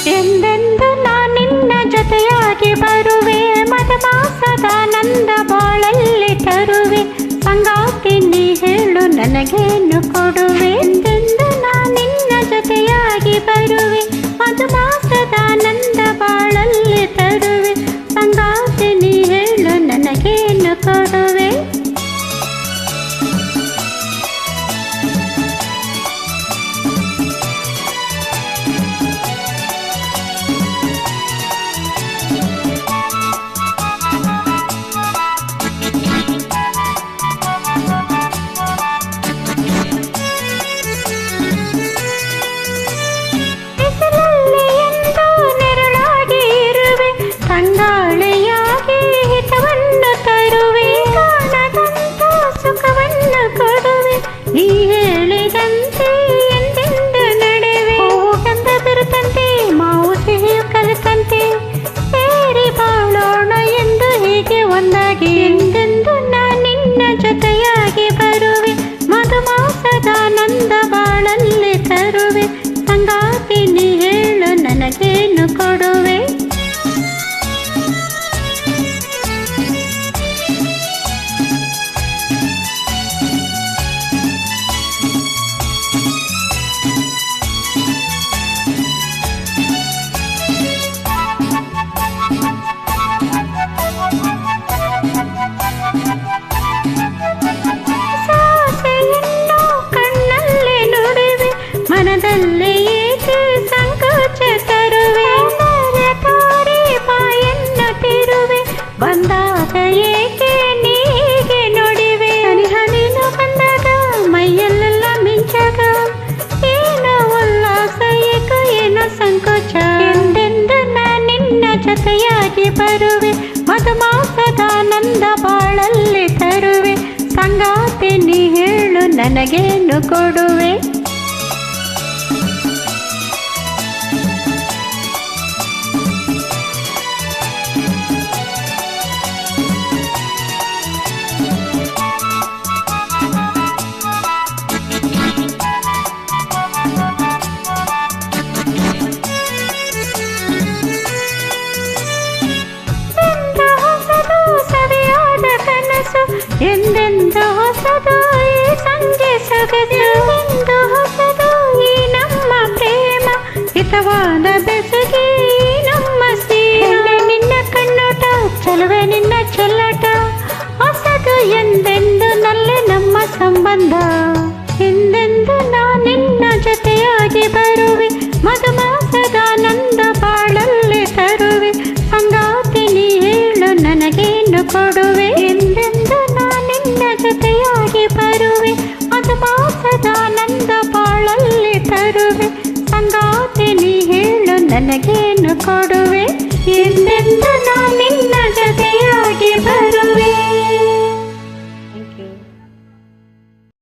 ಎಂದೆಂದು ನಿನ್ನ ಜೊತೆಯಾಗಿ ಬರುವೆ ಮಧುಮಾಸದಾನಂದ ಬಾಳಲ್ಲಿ ತರುವೆ ಸಂಗಾತಿ ನೀ ಹೇಳು ನನಗೇನು ಕೊಡುವೆ ಎಂದೆಂದು ನಿನ್ನ ಜೊತೆಯಾಗಿ ಬರುವೆ ಮಧುಮಾಸದಾನಂದ ಬಾಳಲ್ಲಿ ತರುವೆ ಸಂಗಾತಿ ನೀ ಹೇಳು ನನಗೇನು ಕೊಡುವೆ ತಂಗಾಳಿಯಾಗಿ ಹಿತವನ್ನು ತರುವೆ ಕಾಣದಂತ ಸುಖವನ್ನು ಕೊಡುವೆ ನೀ ಹೇಳಿದಂತೆ ಎಂದೆಂದು ನಡೆವೆ ಗಂಧ ಬಿರುತ್ತಂತೆ ಮಾವು ಸಿಹಿಯು ಕಲಿತಂತೆ ಸೇರಿ ಬಾಳೋಣ ಎಂದು ಹೀಗೆ ಒಂದಾಗಿ ಎಂದೆಂದು ನಿನ್ನ ಜೊತೆಯಾಗಿ ಬರುವೆ ಮಧುಮಾಸದಾನಂದ ಬಾಳಲ್ಲಿ ತರುವೆ ಸಂಗಾತಿ ನೀ ಹೇಳು ನನಗೇನು ಕೊಡುವೆ ಮನದಲ್ಲಿ ಏಕೆ ಸಂಕೋಚ ತರುವೆ ತಾರೆ ಬಾಯನ್ನು ತಿರುವೆ ಬಂದಾಗ ಏಕೆ ನೀಗೆ ನುಡಿವೆ ಹನಿ ಹನಿನು ಬಂದಾಗ ಮೈಯಲ್ಲೆಲ್ಲ ಮಿಂಚಾಗ ಏನೋ ಉಲ್ಲಾಸ ಏಕೋ ಏನೋ ಸಂಕೋಚ ಎಂದೆಂದು ನಿನ್ನ ಜೊತೆಯಾಗಿ ಬರುವೆ ಮಧುಮಾಸದಾನಂದ ಬಾಳಲ್ಲಿ ತರುವೆ ಸಂಗಾತಿ ನೀ ಹೇಳು ನನಗೇನು ಕೊಡುವೆ ಎಂದೆಂದು ಹೊಸದು ಈ ಸಂಜೆ ಸೊಗಸು ಎಂದು ಹೊಸದು ಈ ನಮ್ಮ ಪ್ರೇಮ ಹಿತವಾದ ಬೆಸುಗೆ ಈ ನಮ್ಮ ಸ್ನೇಹ ನಿನ್ನ ಕಣ್ಣೋಟ ಚಲುವೆ ನಿನ್ನ ಚೊಲ್ಲಾಟ ಹೊಸದು ಎಂದೆಂದು ನಲ್ಲೆ ನಮ್ಮ ಸಂಬಂಧ ಎಂದೆಂದು ನಿನ್ನ ಜೊತೆಯಾಗಿ ಬರುವೆ ಮಧುಮಾಸದಾನಂದ ಬಾಳಲ್ಲಿ ತರುವೆ ಸಂಗಾತಿ ನೀ ಹೇಳು ನನಗೇನು ಕೊಡುವೆ ಎಂದೆಂದು ನಿನ್ನ ಜೊತೆಯಾಗಿ ಬರುವೆ ಮಧುಮಾಸದಾನಂದ ಬಾಳಲ್ಲಿ ತರುವೆ ಸಂಗಾತಿ ನೀ ಹೇಳು ನನಗೇನು ಕೊಡುವೆ ಎಂದೆಂದು ನಿನ್ನ ಜೊತೆಯಾಗಿ ಬರುವೆ